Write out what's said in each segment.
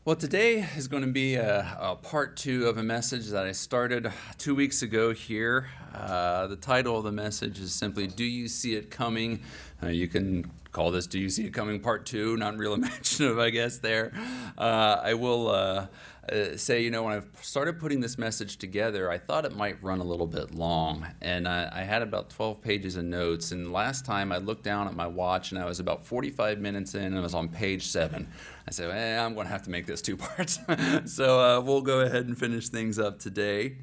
Well, today is going to be a part two of a message that I started 2 weeks ago here. The title of the message is simply, Do You See It Coming? You can call this Do You See It Coming Part 2, not real imaginative, I guess, there. I will say, when I started putting this message together, I thought it might run a little bit long, and I had about 12 pages of notes, and last time I looked down at my watch, and I was about 45 minutes in, and I was on page 7. I said, I'm going to have to make this 2 parts. So we'll go ahead and finish things up today.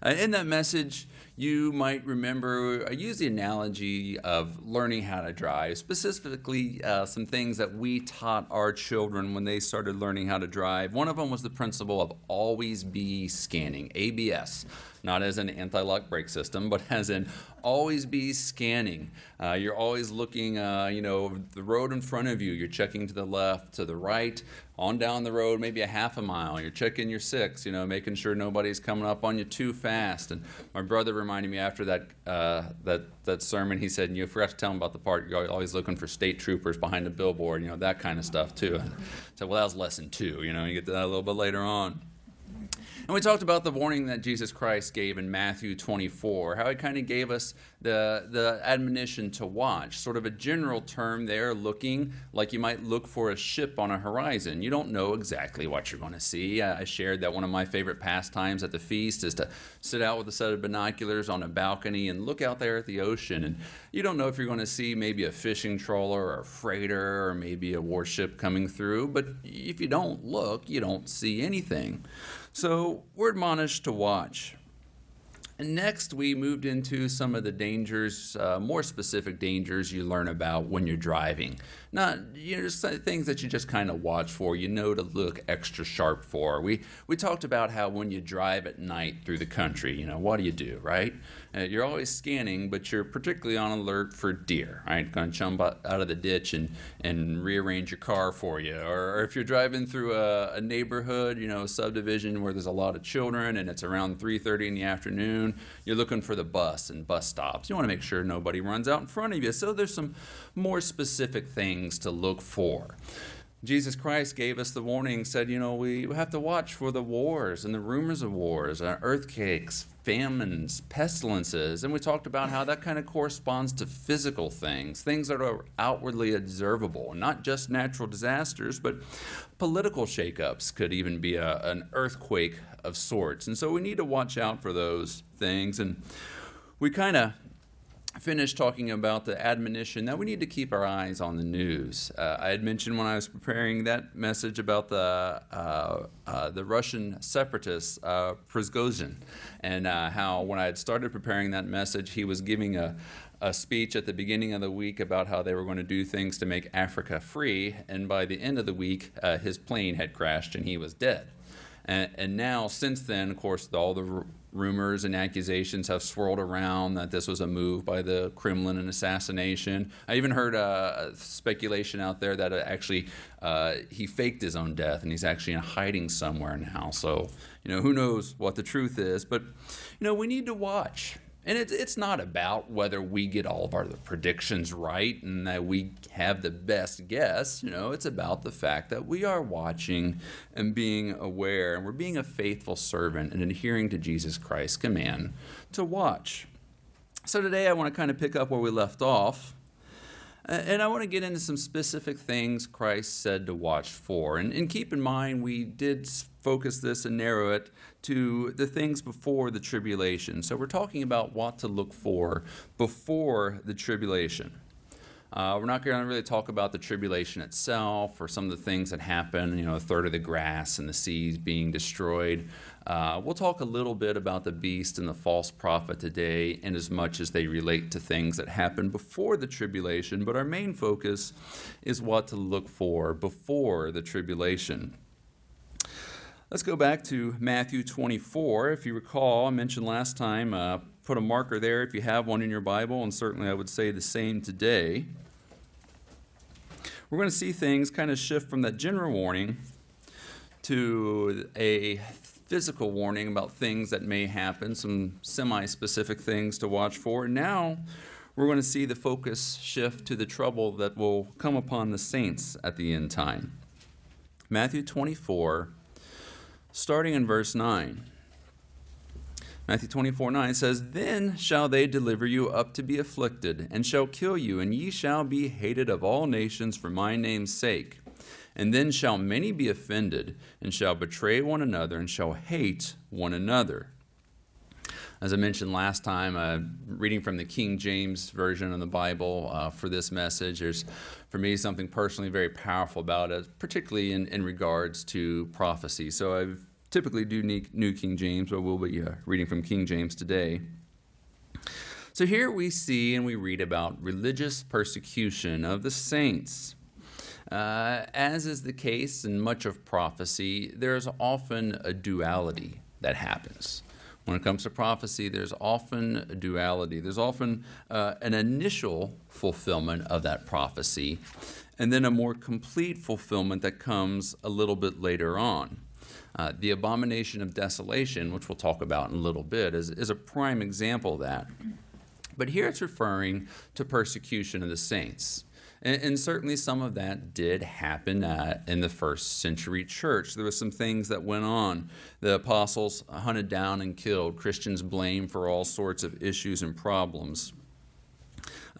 In that message, you might remember I used the analogy of learning how to drive, specifically some things that we taught our children when they started learning how to drive. One of them was the principle of always be scanning, ABS, not as an anti-lock brake system, but as in always be scanning. You're always looking, the road in front of you. You're checking to the left, to the right, on down the road, maybe a half a mile. You're checking your 6, making sure nobody's coming up on you too fast. And my brother reminded me after that sermon, he said, you forgot to tell him about the part you're always looking for state troopers behind the billboard, that kind of stuff too. And I said, well, that was lesson 2. You get to that a little bit later on. And we talked about the warning that Jesus Christ gave in Matthew 24, how he kind of gave us the admonition to watch, sort of a general term there, looking like you might look for a ship on a horizon. You don't know exactly what you're going to see. I shared that one of my favorite pastimes at the feast is to sit out with a set of binoculars on a balcony and look out there at the ocean. And you don't know if you're going to see maybe a fishing trawler or a freighter or maybe a warship coming through, but if you don't look, you don't see anything. So we're admonished to watch. And next, we moved into some of the dangers, more specific dangers you learn about when you're driving. Not, just things that you just kind of watch for, to look extra sharp for. We talked about how when you drive at night through the country, what do you do, right? You're always scanning, but you're particularly on alert for deer, right? Going to jump out of the ditch and rearrange your car for you. Or if you're driving through a neighborhood, a subdivision where there's a lot of children and it's around 3:30 in the afternoon, you're looking for the bus and bus stops. You want to make sure nobody runs out in front of you. So there's some more specific things to look for. Jesus Christ gave us the warning, said, we have to watch for the wars and the rumors of wars, earthquakes, famines, pestilences. And we talked about how that kind of corresponds to physical things that are outwardly observable, not just natural disasters, but political shakeups could even be an earthquake of sorts. And so we need to watch out for those things. And we kind of finished talking about the admonition that we need to keep our eyes on the news. I had mentioned when I was preparing that message about the Russian separatist, Prigozhin, and how when I had started preparing that message, he was giving a speech at the beginning of the week about how they were going to do things to make Africa free, and by the end of the week, his plane had crashed and he was dead. And now, since then, of course, all the rumors and accusations have swirled around that this was a move by the Kremlin, an assassination. I even heard speculation out there that actually he faked his own death and he's actually in hiding somewhere now. So, who knows what the truth is. But, we need to watch. And it's not about whether we get all of our predictions right and that we have the best guess. It's about the fact that we are watching and being aware, and we're being a faithful servant and adhering to Jesus Christ's command to watch. So today I want to kind of pick up where we left off. And I want to get into some specific things Christ said to watch for. And keep in mind, we did focus this and narrow it to the things before the tribulation. So we're talking about what to look for before the tribulation. We're not going to really talk about the tribulation itself or some of the things that happen, a third of the grass and the seas being destroyed. We'll talk a little bit about the beast and the false prophet today, in as much as they relate to things that happened before the tribulation, but our main focus is what to look for before the tribulation. Let's go back to Matthew 24. If you recall, I mentioned last time, put a marker there if you have one in your Bible, and certainly I would say the same today. We're going to see things kind of shift from that general warning to a physical warning about things that may happen, some semi-specific things to watch for. And now we're going to see the focus shift to the trouble that will come upon the saints at the end time. Matthew 24, starting in verse 9. Matthew 24:9 says, "Then shall they deliver you up to be afflicted, and shall kill you, and ye shall be hated of all nations for my name's sake. And then shall many be offended, and shall betray one another, and shall hate one another." As I mentioned last time, reading from the King James Version of the Bible for this message, there's, for me, something personally very powerful about it, particularly in regards to prophecy. So I typically do New King James, but we'll be reading from King James today. So here we see and we read about religious persecution of the saints. As is the case in much of prophecy, there's often a duality that happens. When it comes to prophecy, there's often a duality. There's often an initial fulfillment of that prophecy, and then a more complete fulfillment that comes a little bit later on. The abomination of desolation, which we'll talk about in a little bit, is a prime example of that. But here it's referring to persecution of the saints. And certainly some of that did happen in the first century church. There were some things that went on. The apostles hunted down and killed. Christians blamed for all sorts of issues and problems.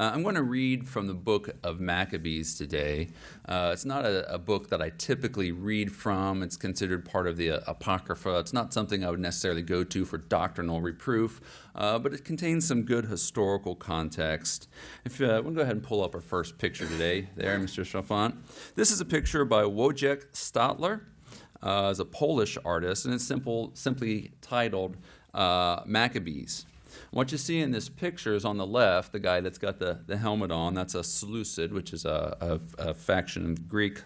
I'm going to read from the book of Maccabees today. It's not a book that I typically read from. It's considered part of the Apocrypha. It's not something I would necessarily go to for doctrinal reproof, but it contains some good historical context. If we'll go ahead and pull up our first picture today, there, Mr. Schafant. This is a picture by Wojciech Stadler. Is a Polish artist, and it's simply titled Maccabees. What you see in this picture is on the left, the guy that's got the helmet on. That's a Seleucid, which is a faction of Greek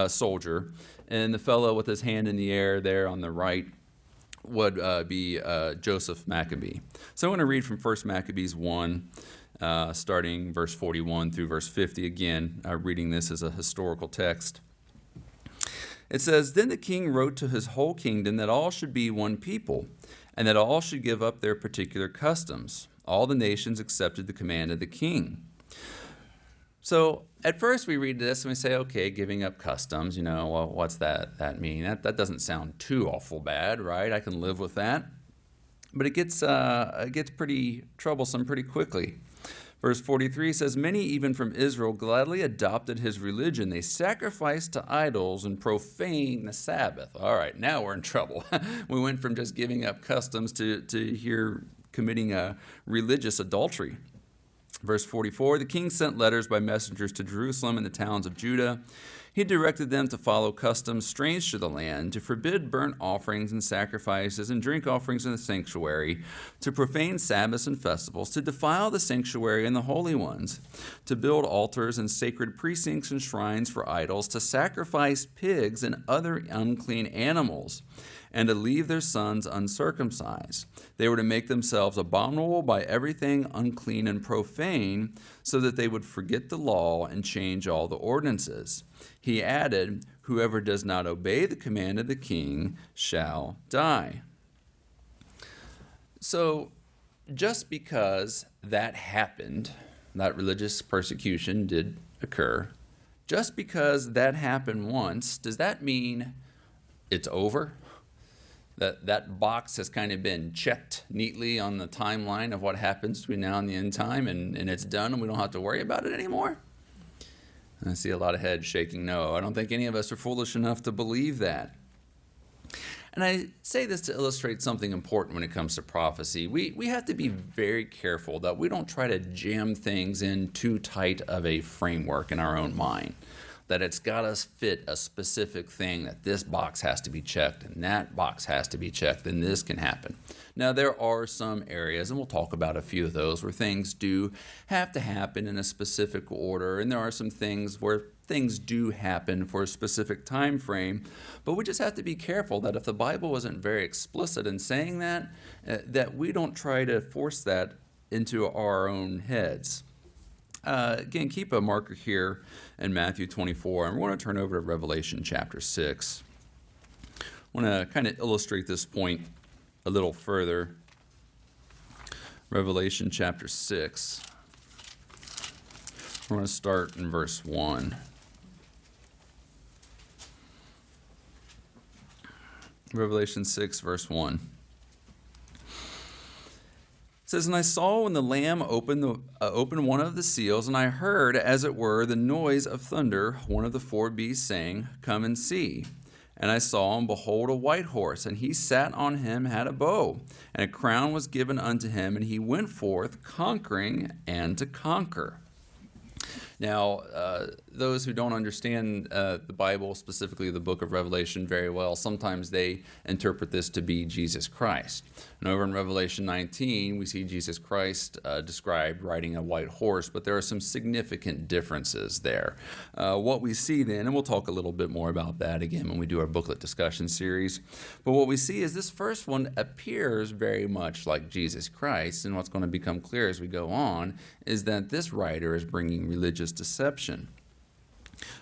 soldier. And the fellow with his hand in the air there on the right would be Joseph Maccabee. So I'm going to read from 1 Maccabees 1, starting verse 41 through verse 50. Again, reading this as a historical text. It says, "Then the king wrote to his whole kingdom that all should be one people, and that all should give up their particular customs. All the nations accepted the command of the king." So at first we read this and we say, okay, giving up customs, well, what's that mean? That doesn't sound too awful bad, right? I can live with that. But it gets pretty troublesome pretty quickly. Verse 43 says, "Many even from Israel gladly adopted his religion. They sacrificed to idols and profaned the Sabbath." All right, now we're in trouble. We went from just giving up customs to here committing a religious adultery. Verse 44, "The king sent letters by messengers to Jerusalem and the towns of Judah. He directed them to follow customs strange to the land, to forbid burnt offerings and sacrifices and drink offerings in the sanctuary, to profane Sabbaths and festivals, to defile the sanctuary and the holy ones, to build altars and sacred precincts and shrines for idols, to sacrifice pigs and other unclean animals, and to leave their sons uncircumcised. They were to make themselves abominable by everything unclean and profane, so that they would forget the law and change all the ordinances." He added, "Whoever does not obey the command of the king shall die." So just because that happened, that religious persecution did occur, just because that happened once, does that mean it's over? That box has kind of been checked neatly on the timeline of what happens between now and the end time, and it's done and we don't have to worry about it anymore? I see a lot of heads shaking no. I don't think any of us are foolish enough to believe that. And I say this to illustrate something important when it comes to prophecy. We have to be very careful that we don't try to jam things in too tight of a framework in our own mind. That it's got to fit a specific thing, that this box has to be checked and that box has to be checked, then this can happen. Now, there are some areas, and we'll talk about a few of those, where things do have to happen in a specific order, and there are some things where things do happen for a specific time frame, but we just have to be careful that if the Bible isn't very explicit in saying that, that we don't try to force that into our own heads. Again, keep a marker here in Matthew 24, and we're going to turn over to Revelation chapter 6. I want to kind of illustrate this point a little further. Revelation chapter 6. We're going to start in verse 1. Revelation 6, verse 1. It says, "And I saw when the Lamb opened one of the seals, and I heard, as it were, the noise of thunder, one of the four beasts saying, 'Come and see.' And I saw, and behold, a white horse, and he sat on him, had a bow, and a crown was given unto him, and he went forth conquering and to conquer." Now, those who don't understand the Bible, specifically the book of Revelation, very well, sometimes they interpret this to be Jesus Christ. And over in Revelation 19, we see Jesus Christ described riding a white horse, but there are some significant differences there. What we see then, and we'll talk a little bit more about that again when we do our booklet discussion series, but what we see is this first one appears very much like Jesus Christ, and what's going to become clear as we go on is that this rider is bringing religious deception.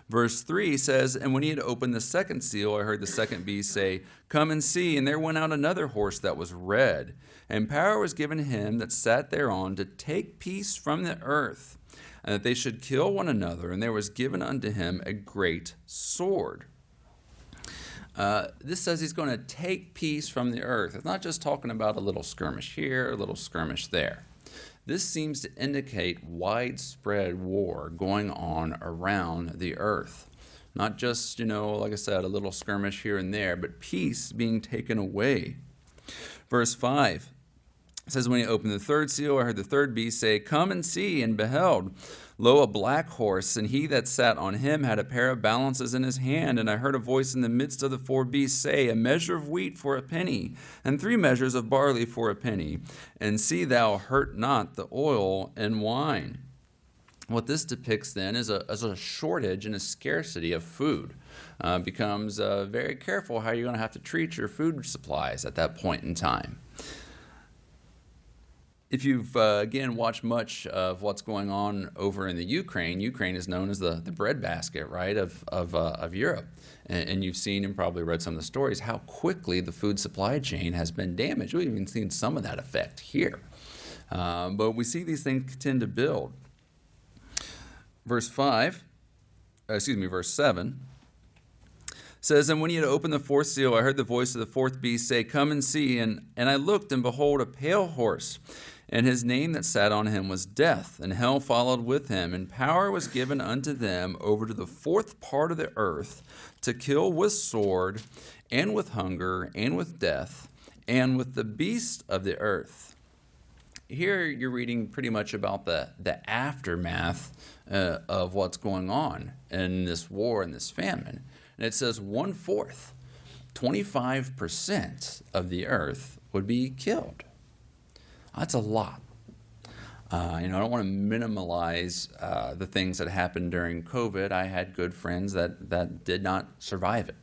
Verse 3 says, "And when he had opened the second seal, I heard the second beast say, 'Come and see.' And there went out another horse that was red, and power was given him that sat thereon to take peace from the earth, and that they should kill one another. And there was given unto him a great sword." This says he's going to take peace from the earth. It's not just talking about a little skirmish here, a little skirmish there. This seems to indicate widespread war going on around the earth. Not just, like I said, a little skirmish here and there, but peace being taken away. Verse 5 says, "When he opened the third seal, I heard the third beast say, 'Come and see.' And beheld, lo, a black horse, and he that sat on him had a pair of balances in his hand. And I heard a voice in the midst of the four beasts say, 'A measure of wheat for a penny, and 3 measures of barley for a penny. And see thou hurt not the oil and wine.'" What this depicts then is a shortage and a scarcity of food. Becomes very careful how you're going to have to treat your food supplies at that point in time. If you've, again, watched much of what's going on over in the Ukraine is known as the breadbasket, right, of Europe. And you've seen and probably read some of the stories how quickly the food supply chain has been damaged. We've even seen some of that effect here. But we see these things tend to build. Verse 7 says, "And when he had opened the fourth seal, I heard the voice of the fourth beast say, 'Come and see.' And I looked, and behold, a pale horse. And his name that sat on him was Death, and hell followed with him. And power was given unto them over to the fourth part of the earth to kill with sword, and with hunger, and with death, and with the beasts of the earth." Here you're reading pretty much about the aftermath of what's going on in this war and this famine. And it says 1/4, 25% of the earth would be killed. That's a lot. I don't want to minimize the things that happened during COVID. I had good friends that did not survive it.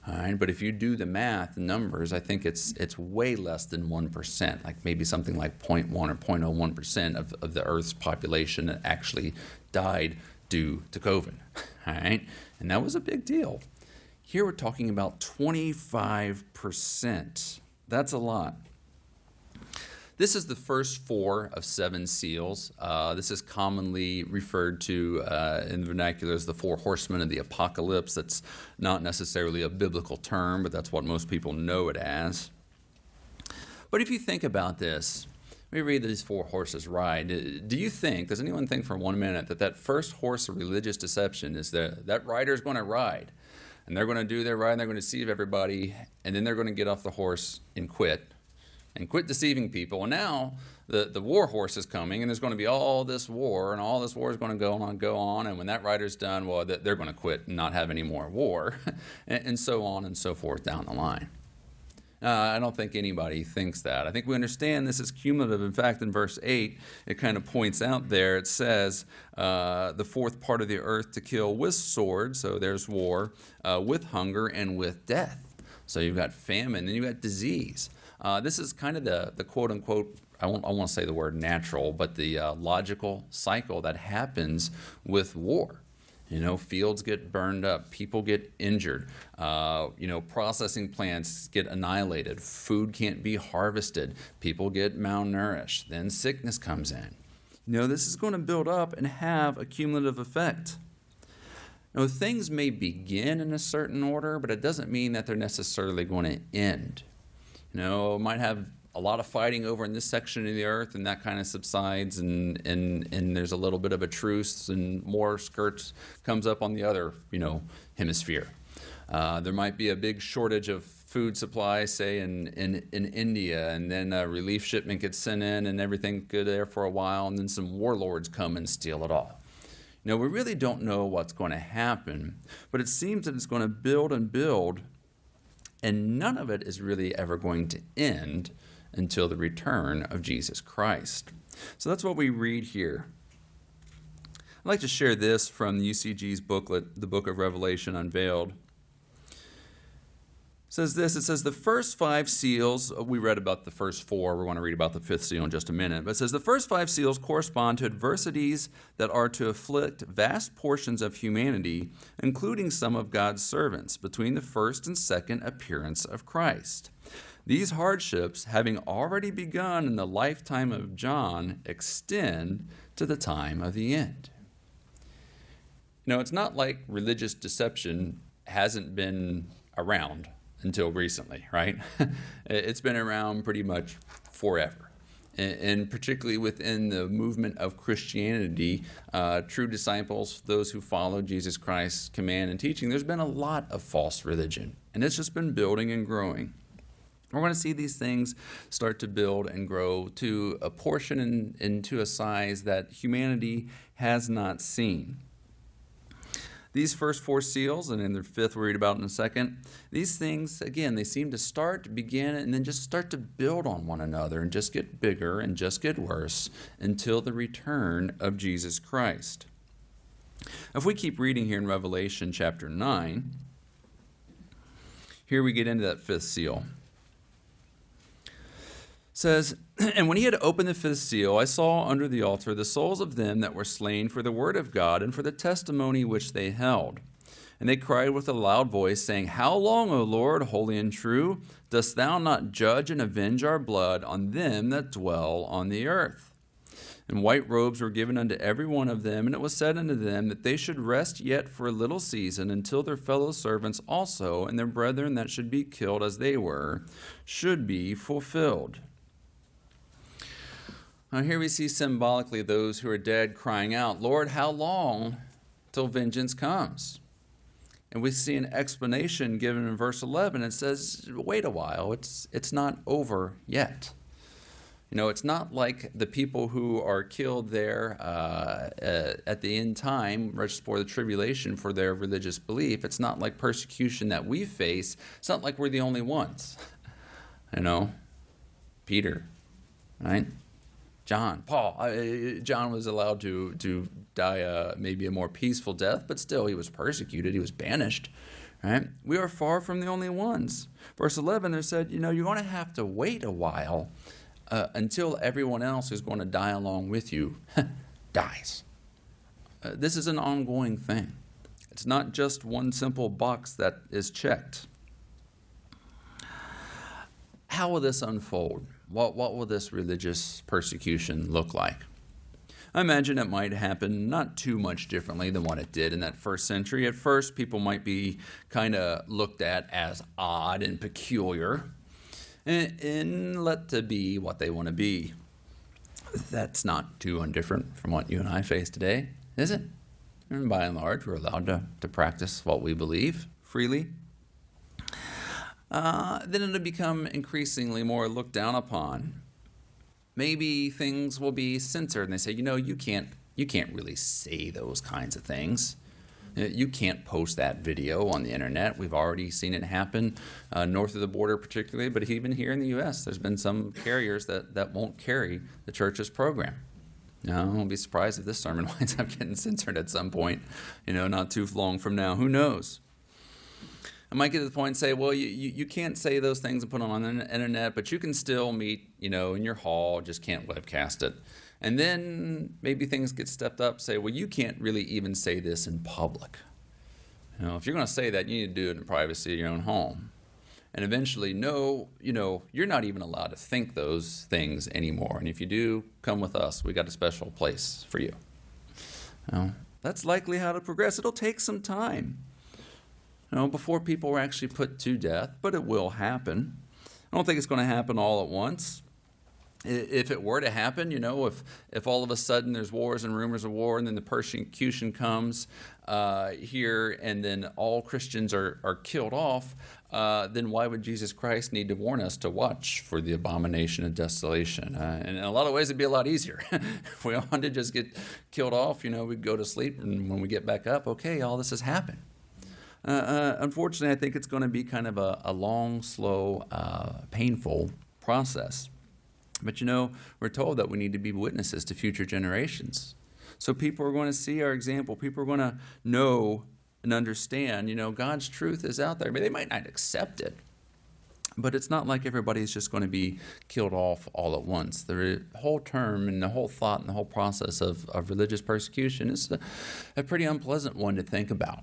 All right? But if you do the math, the numbers, I think it's way less than 1%, like maybe something like 0.1 or 0.01% of the Earth's population that actually died due to COVID. All right? And that was a big deal. Here we're talking about 25%. That's a lot. This is the first 4 of 7 seals. This is commonly referred to in the vernacular as the 4 horsemen of the apocalypse. That's not necessarily a biblical term, but that's what most people know it as. But if you think about this, let me read these 4 horses ride. Does anyone think for 1 minute that first horse of religious deception is that rider's going to ride, and they're going to do their ride, and they're going to deceive everybody, and then they're going to get off the horse and quit deceiving people. And now the war horse is coming, and there's going to be all this war, and all this war is going to go on, and when that rider's done, well, they're going to quit and not have any more war, and so on and so forth down the line. I don't think anybody thinks that. I think we understand this is cumulative. In fact, in verse 8, it kind of points out there, it says, the fourth part of the earth to kill with sword, so there's war, with hunger, and with death. So you've got famine, and you've got disease. This is kind of the quote-unquote, I won't want to say the word natural, but the logical cycle that happens with war. Fields get burned up, people get injured, processing plants get annihilated, food can't be harvested, people get malnourished, then sickness comes in. This is going to build up and have a cumulative effect. Things may begin in a certain order, but it doesn't mean that they're necessarily going to end. It might have a lot of fighting over in this section of the earth, and that kind of subsides, and there's a little bit of a truce, and more skirts comes up on the other, hemisphere. There might be a big shortage of food supply, say in India, and then a relief shipment gets sent in, and everything good there for a while, and then some warlords come and steal it all. We really don't know what's going to happen, but it seems that it's going to build and build, and none of it is really ever going to end until the return of Jesus Christ. So that's what we read here. I'd like to share this from the UCG's booklet, The Book of Revelation Unveiled. It says the first 5 seals, we read about the first 4, we're going to read about the 5th seal in just a minute, but it says the first 5 seals correspond to adversities that are to afflict vast portions of humanity, including some of God's servants, between the first and second appearance of Christ. These hardships, having already begun in the lifetime of John, extend to the time of the end. It's not like religious deception hasn't been around until recently, right? It's been around pretty much forever. And particularly within the movement of Christianity, true disciples, those who follow Jesus Christ's command and teaching, there's been a lot of false religion, and it's just been building and growing. We're going to see these things start to build and grow to a portion and to a size that humanity has not seen. These first 4 seals, and in the 5th we'll read about in a second, these things, again, they seem to begin, and then just start to build on one another and just get bigger and just get worse until the return of Jesus Christ. If we keep reading here in Revelation chapter 9, here we get into that 5th seal. It says, and when he had opened the 5th seal, I saw under the altar the souls of them that were slain for the word of God and for the testimony which they held. And they cried with a loud voice, saying, How long, O Lord, holy and true, dost thou not judge and avenge our blood on them that dwell on the earth? And white robes were given unto every one of them, and it was said unto them that they should rest yet for a little season until their fellow servants also and their brethren that should be killed as they were should be fulfilled. Now here we see symbolically those who are dead crying out, Lord, how long till vengeance comes? And we see an explanation given in verse 11. It says, wait a while, it's not over yet. It's not like the people who are killed there at the end time, just before the tribulation for their religious belief. It's not like persecution that we face. It's not like we're the only ones. Peter, right? John, Paul. John was allowed to die maybe a more peaceful death, but still he was persecuted. He was banished. Right? We are far from the only ones. Verse 11, there said, you're going to have to wait a while until everyone else who's going to die along with you dies. This is an ongoing thing. It's not just one simple box that is checked. How will this unfold? What will this religious persecution look like? I imagine it might happen not too much differently than what it did in that first century. At first, people might be kind of looked at as odd and peculiar and let to be what they want to be. That's not too undifferent from what you and I face today, is it? And by and large, we're allowed to practice what we believe freely. Then it'll become increasingly more looked down upon. Maybe things will be censored, and they say, you can't really say those kinds of things. You can't post that video on the internet. We've already seen it happen north of the border particularly, but even here in the U.S., there's been some carriers that won't carry the church's program. I won't be surprised if this sermon winds up getting censored at some point, not too long from now. Who knows? I might get to the point and say, well, you can't say those things and put them on the internet, but you can still meet, in your hall, just can't webcast it. And then maybe things get stepped up, say, well, you can't really even say this in public. If you're going to say that, you need to do it in privacy of your own home. And eventually, you're not even allowed to think those things anymore. And if you do, come with us. We got a special place for you. That's likely how to progress. It'll take some time, before people are actually put to death, but it will happen. I don't think it's going to happen all at once. If it were to happen, if all of a sudden there's wars and rumors of war, and then the persecution comes here, and then all Christians are killed off, then why would Jesus Christ need to warn us to watch for the abomination of desolation? And in a lot of ways, it'd be a lot easier. If we wanted to just get killed off, we'd go to sleep, and when we get back up, okay, all this has happened. Unfortunately, I think it's going to be kind of a long, slow, painful process. But we're told that we need to be witnesses to future generations. So people are going to see our example. People are going to know and understand, God's truth is out there. I mean, they might not accept it, but it's not like everybody's just going to be killed off all at once. The whole term and the whole thought and the whole process of religious persecution is a pretty unpleasant one to think about.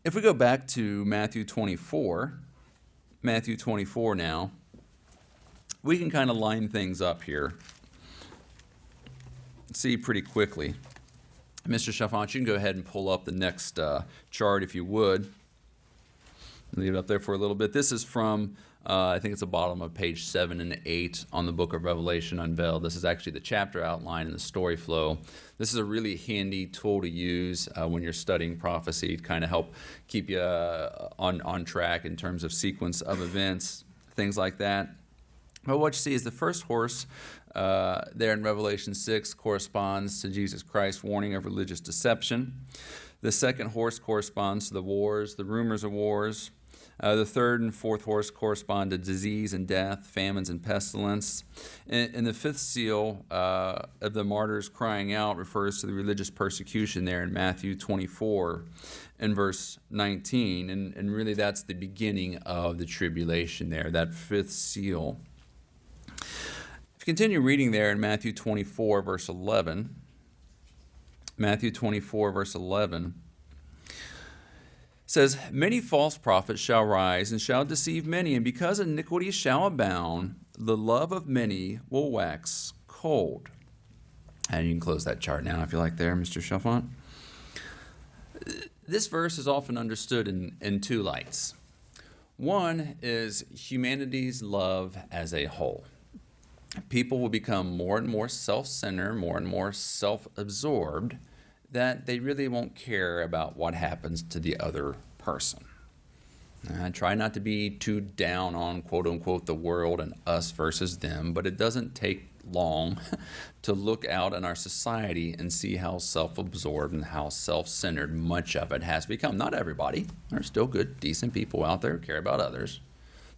If we go back to Matthew 24 now, we can kind of line things up here. See pretty quickly. Mr. Chaffant, you can go ahead and pull up the next chart if you would. Leave it up there for a little bit. This is from, I think it's the bottom of page 7 and 8 on the book of Revelation Unveiled. This is actually the chapter outline and the story flow. This is a really handy tool to use when you're studying prophecy to kind of help keep you on track in terms of sequence of events, things like that. But what you see is the first horse there in Revelation 6 corresponds to Jesus Christ's warning of religious deception. The second horse corresponds to the wars, the rumors of wars. The third and fourth horse correspond to disease and death, famines and pestilence. And the fifth seal of the martyrs crying out refers to the religious persecution there in Matthew 24 and verse 19. And really that's the beginning of the tribulation there, that fifth seal. If you continue reading there in Matthew 24, verse 11, Matthew 24, verse 11, says, "Many false prophets shall rise and shall deceive many, and because iniquity shall abound, the love of many will wax cold." And you can close that chart now if you like there, Mr. Chaffant. This verse is often understood in two lights. One is humanity's love as a whole. People will become more and more self-centered, more and more self-absorbed, that they really won't care about what happens to the other person. I try not to be too down on, quote-unquote, the world and us versus them, but it doesn't take long to look out in our society and see how self-absorbed and how self-centered much of it has become. Not everybody. There's still good, decent people out there who care about others.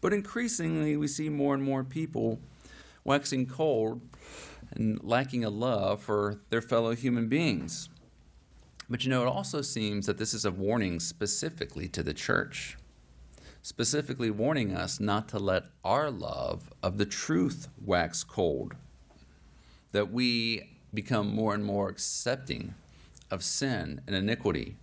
But increasingly, we see more and more people waxing cold and lacking a love for their fellow human beings. But it also seems that this is a warning specifically to the church, specifically warning us not to let our love of the truth wax cold, that we become more and more accepting of sin and iniquity,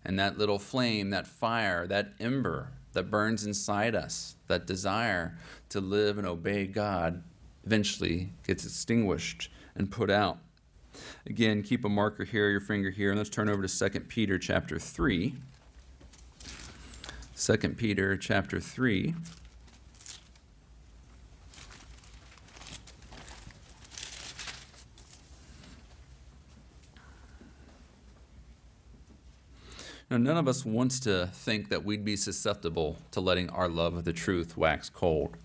and that little flame, that fire, that ember that burns inside us, that desire to live and obey God, eventually gets extinguished and put out. Again, keep a marker here, your finger here, and let's turn over to 2 Peter chapter 3. 2 Peter chapter 3. Now, none of us wants to think that we'd be susceptible to letting our love of the truth wax cold.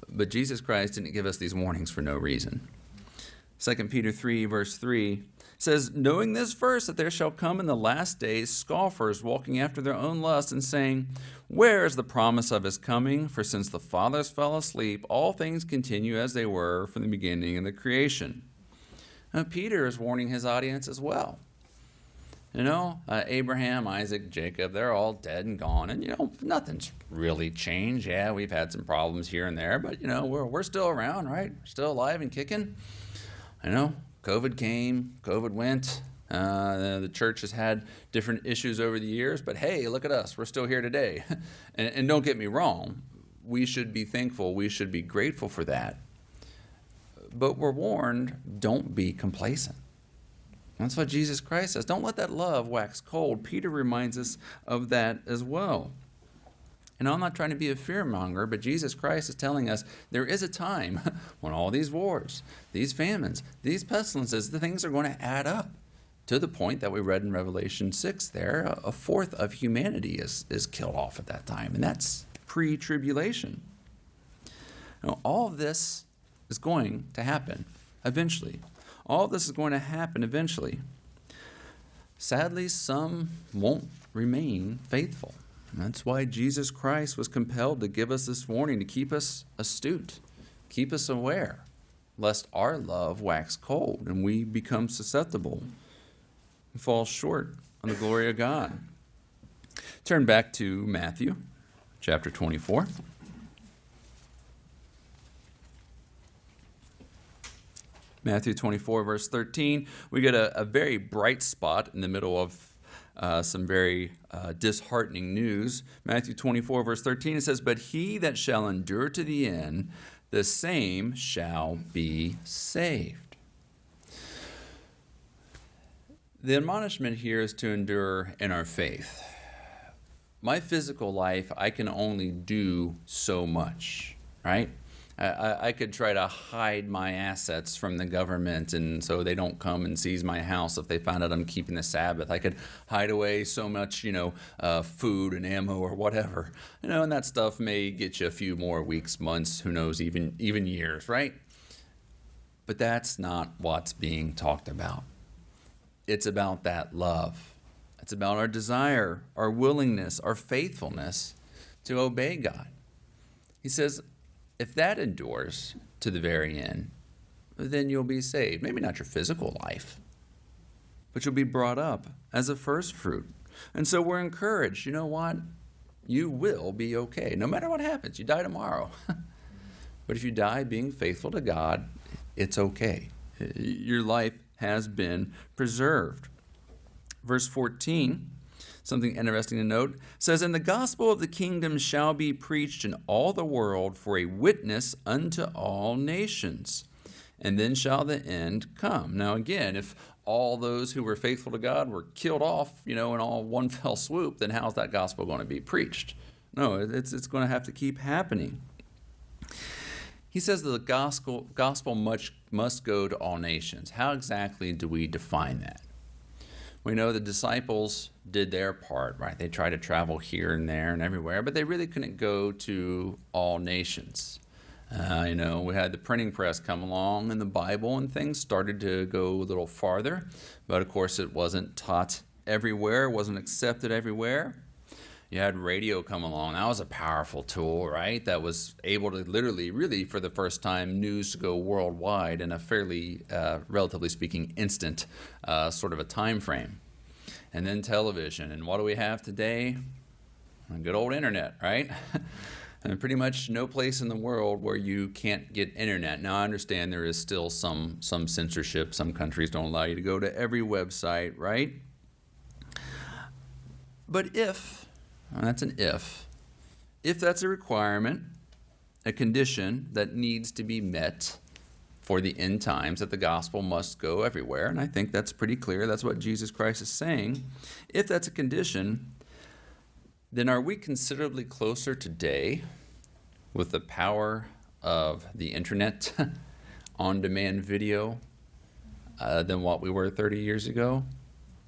But Jesus Christ didn't give us these warnings for no reason. 2 Peter 3, verse 3 says, "Knowing this verse, that there shall come in the last days scoffers, walking after their own lust, and saying, Where is the promise of his coming? For since the fathers fell asleep, all things continue as they were from the beginning of the creation." Now, Peter is warning his audience as well. Abraham, Isaac, Jacob, they're all dead and gone. And, nothing's really changed. Yeah, we've had some problems here and there, but, we're still around, right? Still alive and kicking. COVID came, COVID went. The church has had different issues over the years, but hey, look at us. We're still here today. And don't get me wrong. We should be thankful. We should be grateful for that. But we're warned, don't be complacent. That's what Jesus Christ says. Don't let that love wax cold. Peter reminds us of that as well. And I'm not trying to be a fearmonger, but Jesus Christ is telling us there is a time when all these wars, these famines, these pestilences, the things are going to add up to the point that we read in Revelation 6 there. A fourth of humanity is killed off at that time, and that's pre-tribulation. Now, all of this is going to happen eventually. All of this is going to happen eventually. Sadly, some won't remain faithful. And that's why Jesus Christ was compelled to give us this warning, to keep us astute, keep us aware, lest our love wax cold and we become susceptible and fall short on the glory of God. Turn back to Matthew chapter 24. Matthew 24, verse 13. We get a very bright spot in the middle of some very disheartening news. Matthew 24, verse 13, it says, "But he that shall endure to the end, the same shall be saved." The admonishment here is to endure in our faith. My physical life, I can only do so much, right? I could try to hide my assets from the government, and so they don't come and seize my house if they find out I'm keeping the Sabbath. I could hide away so much, food and ammo or whatever, and that stuff may get you a few more weeks, months, who knows, even years, right? But that's not what's being talked about. It's about that love. It's about our desire, our willingness, our faithfulness to obey God. He says, if that endures to the very end, then you'll be saved. Maybe not your physical life, but you'll be brought up as a first fruit. And so we're encouraged. You know what? You will be okay. No matter what happens, you die tomorrow. But if you die being faithful to God, it's okay. Your life has been preserved. Verse 14, something interesting to note, says, "And the gospel of the kingdom shall be preached in all the world for a witness unto all nations, and then shall the end come." Now again, if all those who were faithful to God were killed off, in all one fell swoop, then how's that gospel going to be preached? No, it's going to have to keep happening. He says that the gospel must go to all nations. How exactly do we define that? We know the disciples did their part, right? They tried to travel here and there and everywhere, but they really couldn't go to all nations. We had the printing press come along in the Bible, and things started to go a little farther. But of course, it wasn't taught everywhere, wasn't accepted everywhere. You had radio come along. That was a powerful tool, right? That was able to literally, really, for the first time, news to go worldwide in a fairly, relatively speaking, instant sort of a time frame. And then television. And what do we have today? A good old internet, right? And pretty much no place in the world where you can't get internet. Now, I understand there is still some censorship. Some countries don't allow you to go to every website, right? But if, and that's an if that's a requirement, a condition that needs to be met for the end times, that the gospel must go everywhere, and I think that's pretty clear. That's what Jesus Christ is saying. If that's a condition, then are we considerably closer today with the power of the internet, on-demand video, than what we were 30 years ago,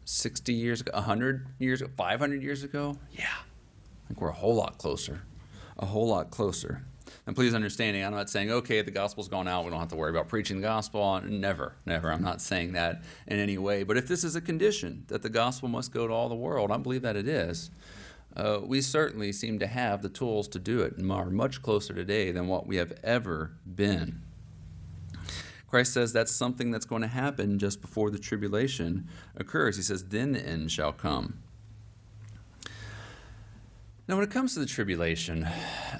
60 years ago, 100 years ago, 500 years ago? Yeah, I think we're a whole lot closer, And please understand, I'm not saying, okay, the gospel's gone out, we don't have to worry about preaching the gospel. Never. I'm not saying that in any way. But if this is a condition, that the gospel must go to all the world, I believe that it is. We certainly seem to have the tools to do it and are much closer today than what we have ever been. Christ says that's something that's going to happen just before the tribulation occurs. He says, then the end shall come. Now, when it comes to the tribulation,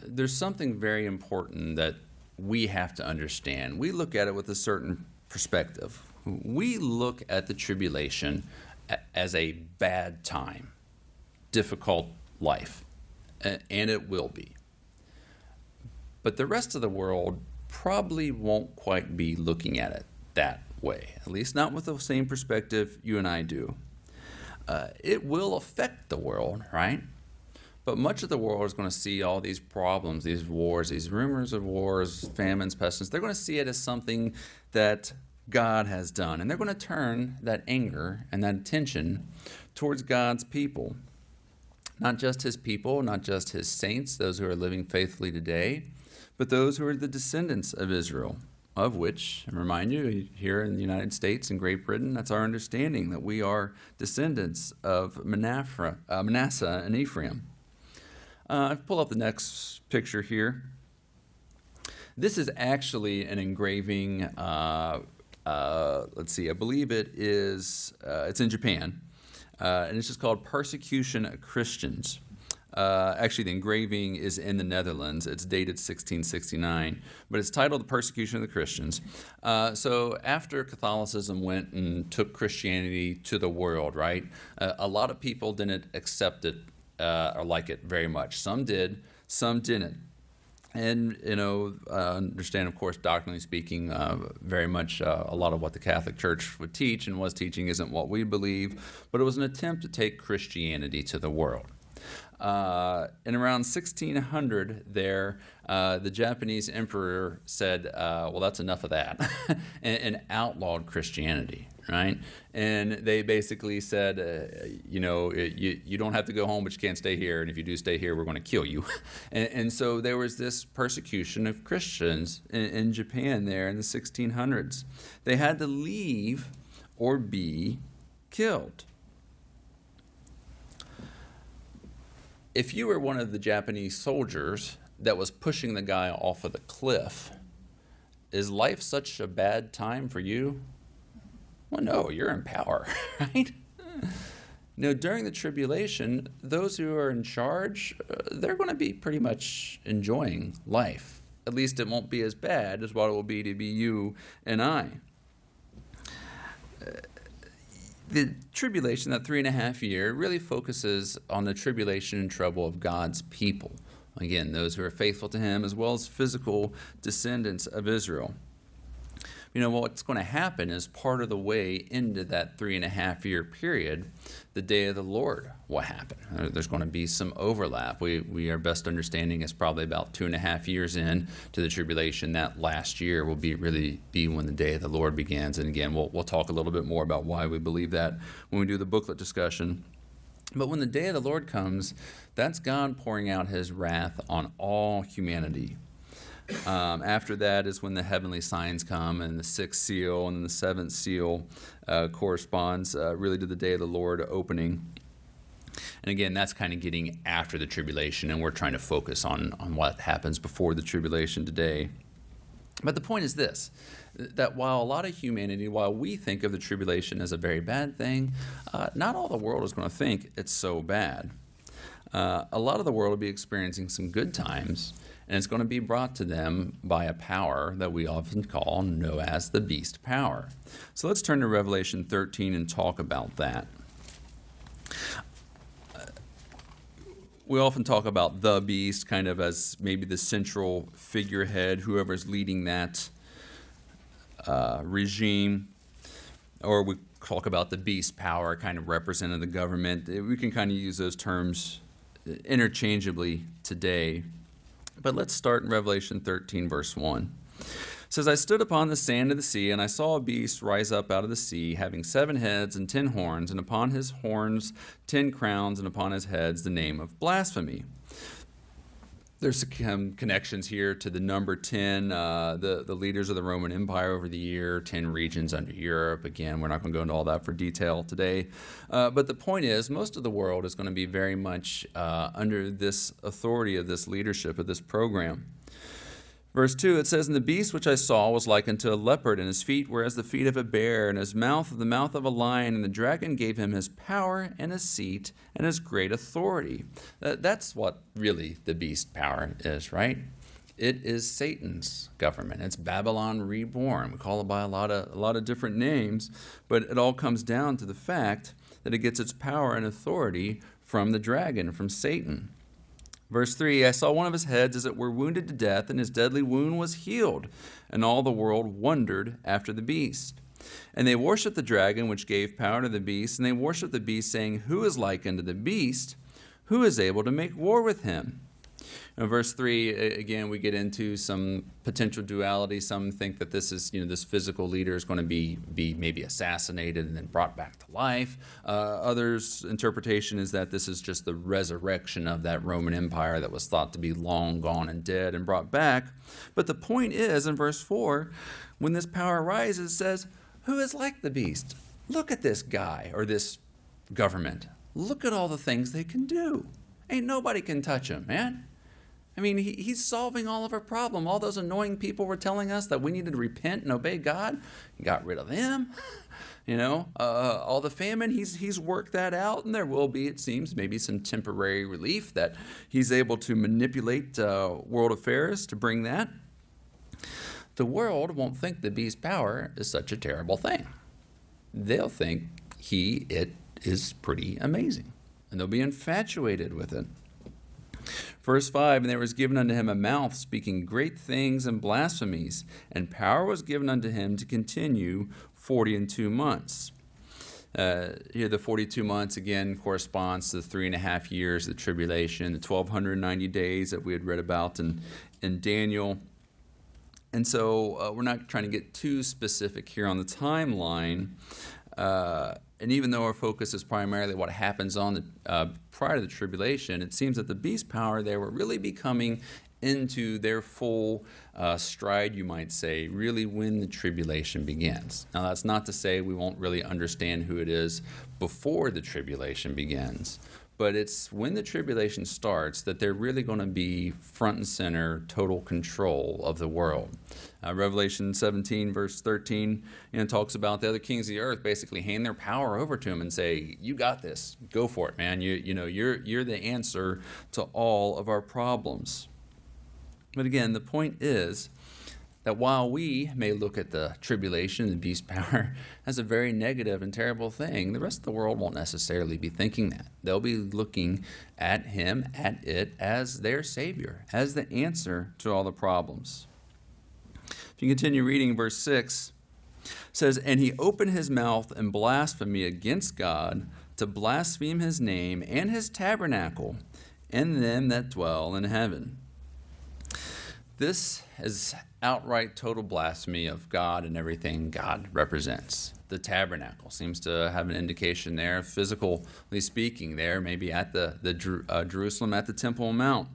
there's something very important that we have to understand. We look at it with a certain perspective. We look at the tribulation as a bad time, difficult life, and it will be. But the rest of the world probably won't quite be looking at it that way, at least not with the same perspective you and I do. It will affect the world, right? But much of the world is going to see all these problems, these wars, these rumors of wars, famines, pestilence. They're going to see it as something that God has done. And they're going to turn that anger and that attention towards God's people. Not just his people, not just his saints, those who are living faithfully today, but those who are the descendants of Israel, of which, I remind you, here in the United States and Great Britain, that's our understanding, that we are descendants of Manasseh and Ephraim. Pull up the next picture here. This is actually an engraving. Let's see. I believe it is. It's in Japan, and it's just called "Persecution of Christians." Actually, the engraving is in the Netherlands. It's dated 1669, but it's titled "The Persecution of the Christians." So after Catholicism went and took Christianity to the world, right? A lot of people didn't accept it. Or like it very much. Some did, some didn't. And, understand, of course, doctrinally speaking, very much a lot of what the Catholic Church would teach and was teaching isn't what we believe, but it was an attempt to take Christianity to the world. In around 1600 there, the Japanese emperor said, well, that's enough of that, and outlawed Christianity, right? And they basically said, you don't have to go home, but you can't stay here, and if you do stay here, we're going to kill you. And so there was this persecution of Christians in Japan there in the 1600s. They had to leave or be killed. If you were one of the Japanese soldiers that was pushing the guy off of the cliff, is life such a bad time for you? Well, no, you're in power, right? During the tribulation, those who are in charge, they're going to be pretty much enjoying life. At least it won't be as bad as what it will be to be you and I. The tribulation, that 3.5 year, really focuses on the tribulation and trouble of God's people. Again, those who are faithful to him, as well as physical descendants of Israel. What's going to happen is part of the way into that 3.5 year period, the day of the Lord will happen. There's going to be some overlap. Our best understanding is probably about 2.5 years in to the tribulation. That last year will be when the day of the Lord begins. And again, we'll talk a little bit more about why we believe that when we do the booklet discussion. But when the day of the Lord comes, that's God pouring out his wrath on all humanity. After that is when the heavenly signs come, and the sixth seal and the seventh seal corresponds really to the day of the Lord opening. And again, that's kind of getting after the tribulation, and we're trying to focus on what happens before the tribulation today. But the point is this, that while a lot of humanity, while we think of the tribulation as a very bad thing, not all the world is going to think it's so bad. A lot of the world will be experiencing some good times, and it's going to be brought to them by a power that we often know as the beast power. So let's turn to Revelation 13 and talk about that. We often talk about the beast kind of as maybe the central figurehead, whoever's leading that regime. Or we talk about the beast power kind of representing the government. We can kind of use those terms interchangeably today. But let's start in Revelation 13, verse 1. It says, I stood upon the sand of the sea, and I saw a beast rise up out of the sea, having 7 heads and 10 horns, and upon his horns 10 crowns, and upon his heads the name of blasphemy. There's some connections here to the number 10, the leaders of the Roman Empire over the year, 10 regions under Europe. Again, we're not going to go into all that for detail today. But the point is, most of the world is going to be very much under this authority of this leadership of this program. Verse 2, it says, And the beast which I saw was like unto a leopard, and his feet were as the feet of a bear, and his mouth the mouth of a lion, and the dragon gave him his power and his seat and his great authority. That's what really the beast power is, right? It is Satan's government. It's Babylon reborn. We call it by a lot of different names, but it all comes down to the fact that it gets its power and authority from the dragon, from Satan. Verse 3, I saw one of his heads as it were wounded to death, and his deadly wound was healed, and all the world wondered after the beast. And they worshiped the dragon, which gave power to the beast, and they worshiped the beast, saying, Who is like unto the beast? Who is able to make war with him? In verse 3, again, we get into some potential duality. Some think that this is, this physical leader is going to be maybe assassinated and then brought back to life. Others' interpretation is that this is just the resurrection of that Roman Empire that was thought to be long gone and dead and brought back. But the point is, in verse 4, when this power arises, it says, Who is like the beast? Look at this guy or this government. Look at all the things they can do. Ain't nobody can touch him, man. I mean, he's solving all of our problem. All those annoying people were telling us that we needed to repent and obey God. He got rid of them. All the famine, he's worked that out, and there will be, it seems, maybe some temporary relief that he's able to manipulate world affairs to bring that. The world won't think the beast's power is such a terrible thing. They'll think it is pretty amazing, and they'll be infatuated with it. Verse 5, And there was given unto him a mouth speaking great things and blasphemies, and power was given unto him to continue 42 months. Here the 42 months again corresponds to the 3.5 years of the tribulation, the 1,290 days that we had read about in Daniel. And so we're not trying to get too specific here on the timeline. And even though our focus is primarily what happens on prior to the tribulation, it seems that the beast power, they were really becoming into their full stride, you might say, really when the tribulation begins. Now, that's not to say we won't really understand who it is before the tribulation begins. But it's when the tribulation starts that they're really going to be front and center, total control of the world. Revelation 17, verse 13, talks about the other kings of the earth basically hand their power over to him and say, "You got this. Go for it, man. You're the answer to all of our problems." But again, the point is that while we may look at the tribulation and the beast power as a very negative and terrible thing, the rest of the world won't necessarily be thinking that. They'll be looking at him, at it, as their savior, as the answer to all the problems. If you continue reading, verse 6 says, "And he opened his mouth in blasphemy against God, to blaspheme his name and his tabernacle, and them that dwell in heaven." This is outright total blasphemy of God and everything God represents. The tabernacle seems to have an indication there, physically speaking, there, maybe at the Jerusalem, at the Temple Mount,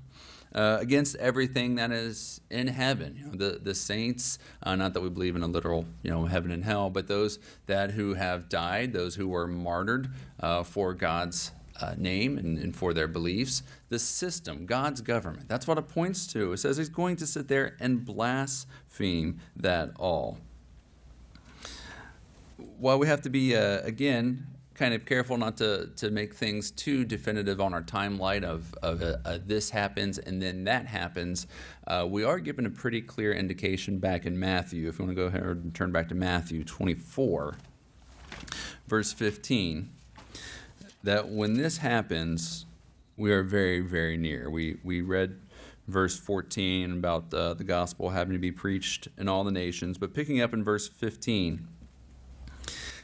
against everything that is in heaven. The saints, not that we believe in a literal, heaven and hell, but those who have died, those who were martyred for God's name and for their beliefs. The system, God's government, that's what it points to. It says he's going to sit there and blaspheme that all. While we have to be, again, kind of careful not to make things too definitive on our timeline of this happens and then that happens, we are given a pretty clear indication back in Matthew. If you want to go ahead and turn back to Matthew 24, verse 15, that when this happens, we are very, very near. We read verse 14 about the gospel having to be preached in all the nations, but picking up in verse 15,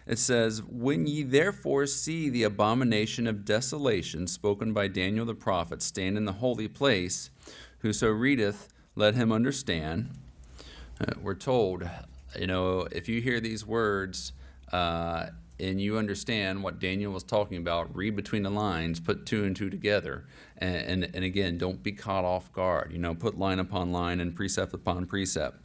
it says, "When ye therefore see the abomination of desolation spoken by Daniel the prophet stand in the holy place, whoso readeth, let him understand." We're told, if you hear these words, and you understand what Daniel was talking about, read between the lines, put two and two together, and again, don't be caught off guard. Put line upon line and precept upon precept.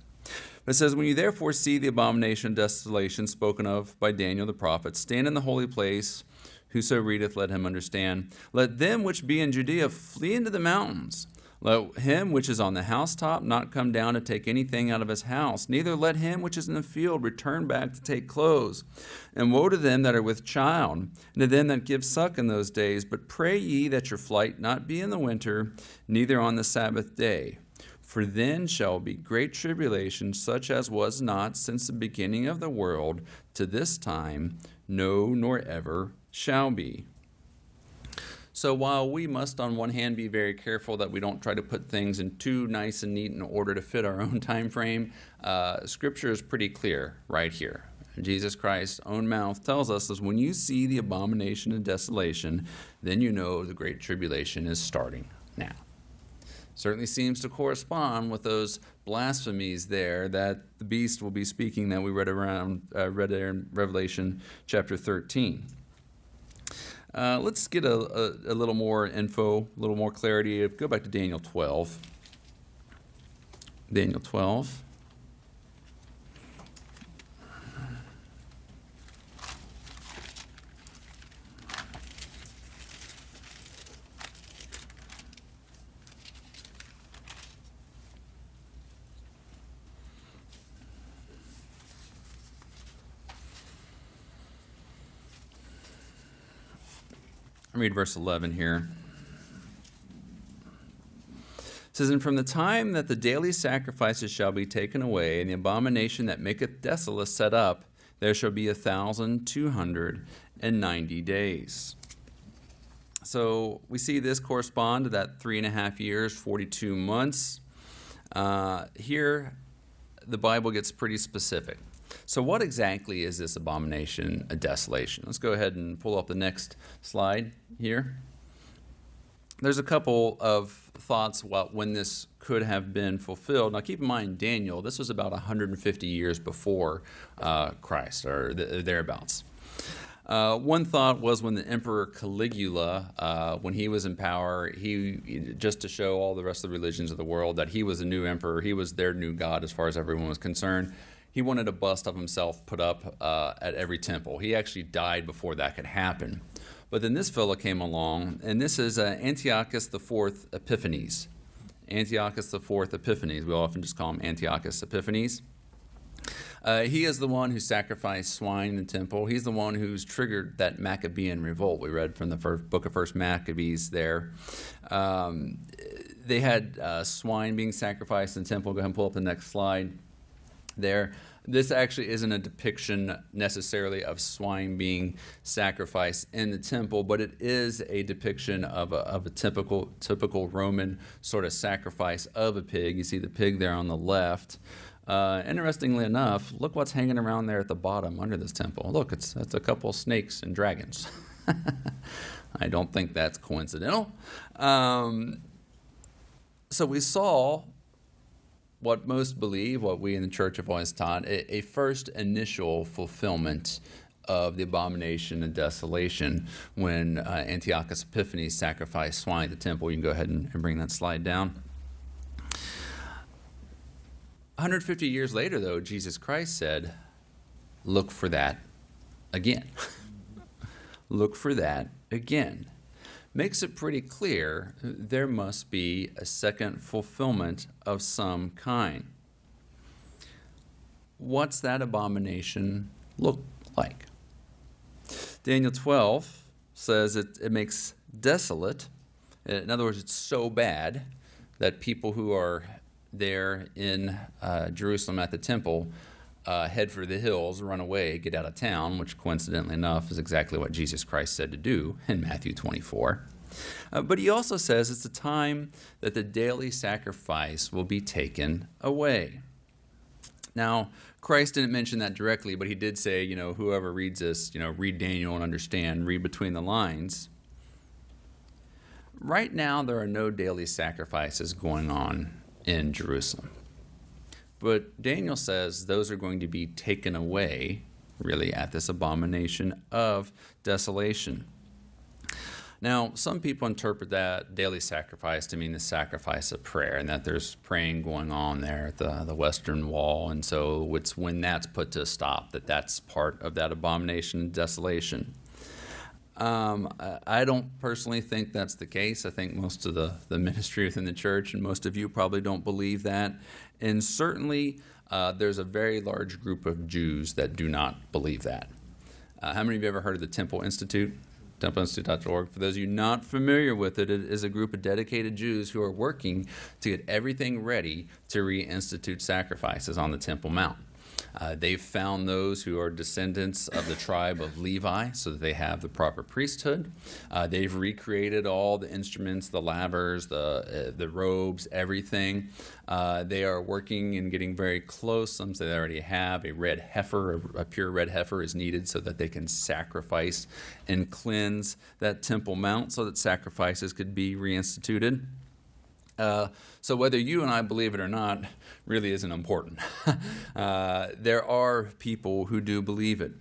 It says, "When you therefore see the abomination of desolation spoken of by Daniel the prophet stand in the holy place, whoso readeth, let him understand. Let them which be in Judea flee into the mountains. Let him which is on the housetop not come down to take anything out of his house, neither let him which is in the field return back to take clothes. And woe to them that are with child, and to them that give suck in those days. But pray ye that your flight not be in the winter, neither on the Sabbath day. For then shall be great tribulation, such as was not since the beginning of the world to this time, no, nor ever shall be." So while we must on one hand be very careful that we don't try to put things in too nice and neat in order to fit our own time frame, Scripture is pretty clear right here. Jesus Christ's own mouth tells us is when you see the abomination and desolation, then you know the great tribulation is starting now. Certainly seems to correspond with those blasphemies there that the beast will be speaking that we read there in Revelation chapter 13. Let's get a little more info, a little more clarity. Go back to Daniel 12. Daniel 12. I'll read verse 11 here. It says, "And from the time that the daily sacrifices shall be taken away, and the abomination that maketh desolate set up, there shall be 1,290 days." So we see this correspond to that 3.5 years, 42 months. Here, the Bible gets pretty specific. So what exactly is this abomination of desolation? Let's go ahead and pull up the next slide here. There's a couple of thoughts about when this could have been fulfilled. Now keep in mind, Daniel, this was about 150 years before Christ, or thereabouts. One thought was when the Emperor Caligula, when he was in power, he just to show all the rest of the religions of the world that he was a new emperor, he was their new god as far as everyone was concerned. He wanted a bust of himself put up at every temple. He actually died before that could happen. But then this fellow came along, and this is Antiochus IV Epiphanes. Antiochus IV Epiphanes. We often just call him Antiochus Epiphanes. He is the one who sacrificed swine in the temple. He's the one who's triggered that Maccabean revolt. We read from the book of First Maccabees there. They had swine being sacrificed in the temple. Go ahead and pull up the next slide there. This actually isn't a depiction necessarily of swine being sacrificed in the temple, but it is a depiction of a typical Roman sort of sacrifice of a pig. You see the pig there on the left. Interestingly enough, look what's hanging around there at the bottom under this temple. Look, it's a couple of snakes and dragons. I don't think that's coincidental. So we saw what most believe, what we in the church have always taught, a first initial fulfillment of the abomination and desolation when Antiochus Epiphanes sacrificed swine at the temple. You can go ahead and bring that slide down. 150 years later, though, Jesus Christ said, look for that again. Look for that again. Makes it pretty clear there must be a second fulfillment of some kind. What's that abomination look like? Daniel 12 says it makes desolate. In other words, it's so bad that people who are there in Jerusalem at the temple head for the hills, run away, get out of town, which coincidentally enough is exactly what Jesus Christ said to do in Matthew 24. But he also says it's the time that the daily sacrifice will be taken away. Now, Christ didn't mention that directly, but he did say, whoever reads this, read Daniel and understand, read between the lines. Right now, there are no daily sacrifices going on in Jerusalem. But Daniel says those are going to be taken away, really, at this abomination of desolation. Now, some people interpret that daily sacrifice to mean the sacrifice of prayer, and that there's praying going on there at the Western Wall, and so it's when that's put to a stop that's part of that abomination and desolation. I don't personally think that's the case. I think most of the ministry within the church and most of you probably don't believe that. And certainly there's a very large group of Jews that do not believe that. How many of you ever heard of the Temple Institute? TempleInstitute.org. For those of you not familiar with it, it is a group of dedicated Jews who are working to get everything ready to reinstitute sacrifices on the Temple Mount. They've found those who are descendants of the tribe of Levi so that they have the proper priesthood. They've recreated all the instruments, the lavers, the robes, everything. They are working and getting very close. Some say they already have a red heifer. A pure red heifer is needed so that they can sacrifice and cleanse that Temple Mount so that sacrifices could be reinstituted. So whether you and I believe it or not really isn't important. There are people who do believe it.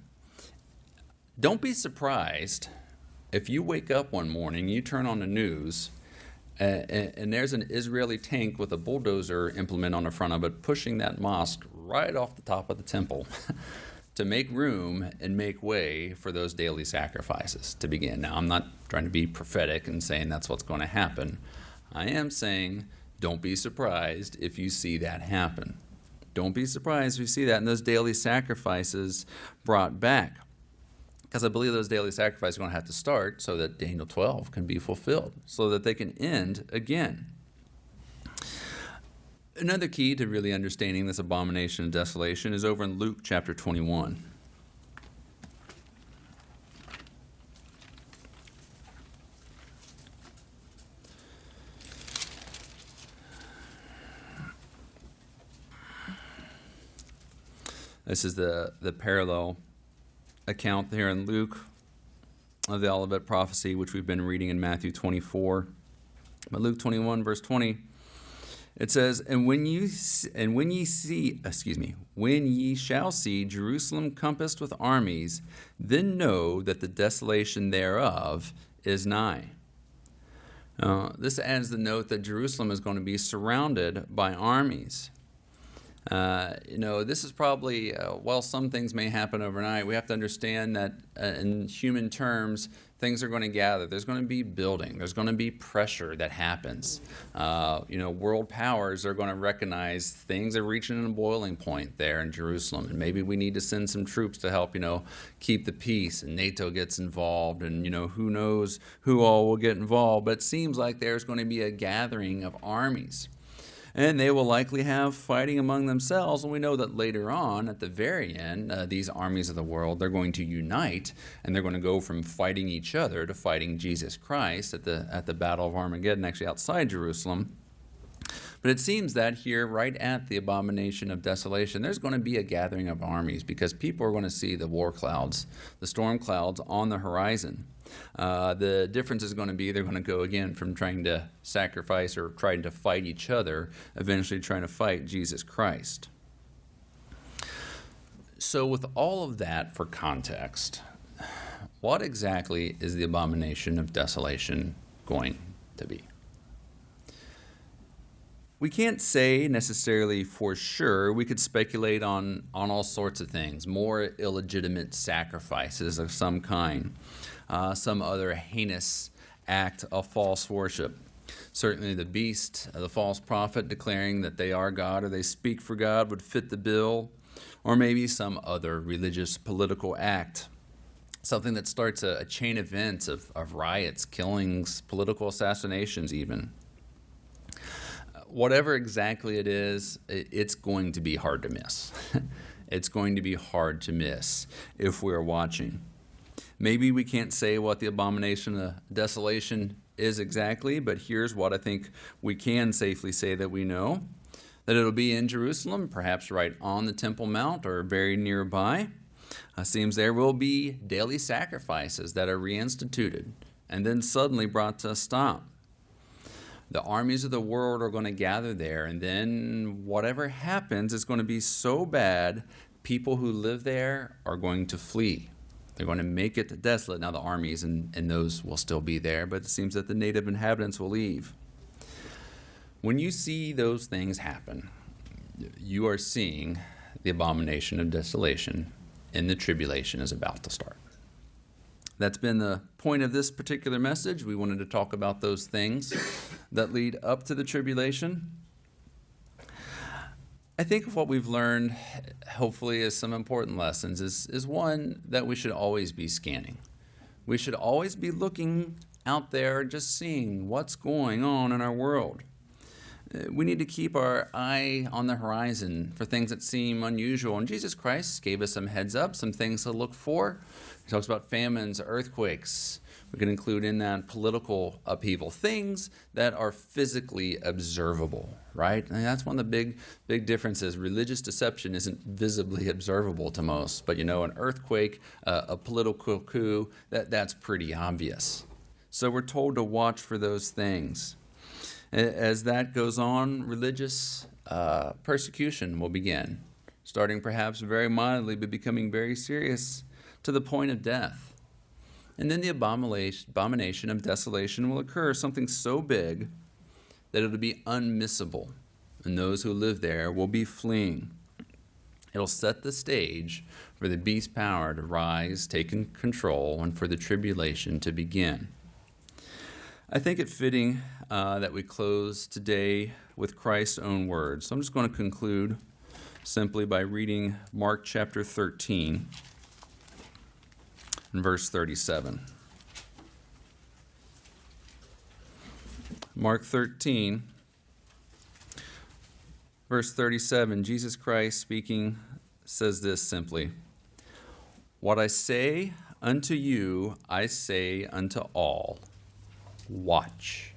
Don't be surprised if you wake up one morning, you turn on the news, and there's an Israeli tank with a bulldozer implement on the front of it pushing that mosque right off the top of the temple to make room and make way for those daily sacrifices to begin. Now, I'm not trying to be prophetic and saying that's what's going to happen. I am saying don't be surprised if you see that happen. Don't be surprised if you see that and those daily sacrifices brought back. Because I believe those daily sacrifices are going to have to start so that Daniel 12 can be fulfilled, so that they can end again. Another key to really understanding this abomination and desolation is over in Luke chapter 21. This is the parallel account here in Luke of the Olivet prophecy, which we've been reading in Matthew 24. But Luke 21, verse 20, it says, when ye shall see Jerusalem compassed with armies, then know that the desolation thereof is nigh. This adds the note that Jerusalem is going to be surrounded by armies. This is probably, while some things may happen overnight, we have to understand that in human terms, things are going to gather. There's going to be building. There's going to be pressure that happens. World powers are going to recognize things are reaching a boiling point there in Jerusalem, and maybe we need to send some troops to help, keep the peace, and NATO gets involved, and, who knows who all will get involved, but it seems like there's going to be a gathering of armies. And they will likely have fighting among themselves. And we know that later on, at the very end, these armies of the world, they're going to unite, and they're going to go from fighting each other to fighting Jesus Christ at the Battle of Armageddon, actually outside Jerusalem. But it seems that here, right at the abomination of desolation, there's going to be a gathering of armies because people are going to see the war clouds, the storm clouds on the horizon. The difference is going to be they're going to go again from trying to sacrifice or trying to fight each other, eventually trying to fight Jesus Christ. So with all of that for context, what exactly is the abomination of desolation going to be? We can't say necessarily for sure. We could speculate on all sorts of things, more illegitimate sacrifices of some kind, some other heinous act of false worship. Certainly the beast, the false prophet declaring that they are God or they speak for God would fit the bill, or maybe some other religious political act, something that starts a chain event of riots, killings, political assassinations even. Whatever exactly it is, it's going to be hard to miss. It's going to be hard to miss if we're watching. Maybe we can't say what the abomination of desolation is exactly, but here's what I think we can safely say that we know. That it'll be in Jerusalem, perhaps right on the Temple Mount or very nearby. It seems there will be daily sacrifices that are reinstituted and then suddenly brought to a stop. The armies of the world are going to gather there, and then whatever happens is going to be so bad, people who live there are going to flee. They're going to make it desolate. Now the armies and those will still be there, but it seems that the native inhabitants will leave. When you see those things happen, you are seeing the abomination of desolation, and the tribulation is about to start. That's been the point of this particular message. We wanted to talk about those things that lead up to the tribulation. I think what we've learned, hopefully, is some important lessons, is one that we should always be scanning. We should always be looking out there, just seeing what's going on in our world. We need to keep our eye on the horizon for things that seem unusual. And Jesus Christ gave us some heads up, some things to look for. He talks about famines, earthquakes. We can include in that political upheaval, things that are physically observable, right? And that's one of the big differences. Religious deception isn't visibly observable to most, but an earthquake, a political coup, that's pretty obvious. So we're told to watch for those things. As that goes on, religious persecution will begin, starting perhaps very mildly, but becoming very serious to the point of death. And then the abomination of desolation will occur, something so big that it'll be unmissable, and those who live there will be fleeing. It'll set the stage for the beast's power to rise, take control, and for the tribulation to begin. I think it fitting that we close today with Christ's own words. So I'm just going to conclude simply by reading Mark chapter 13 and verse 37. Mark 13, verse 37, Jesus Christ speaking says this simply, "What I say unto you, I say unto all, watch."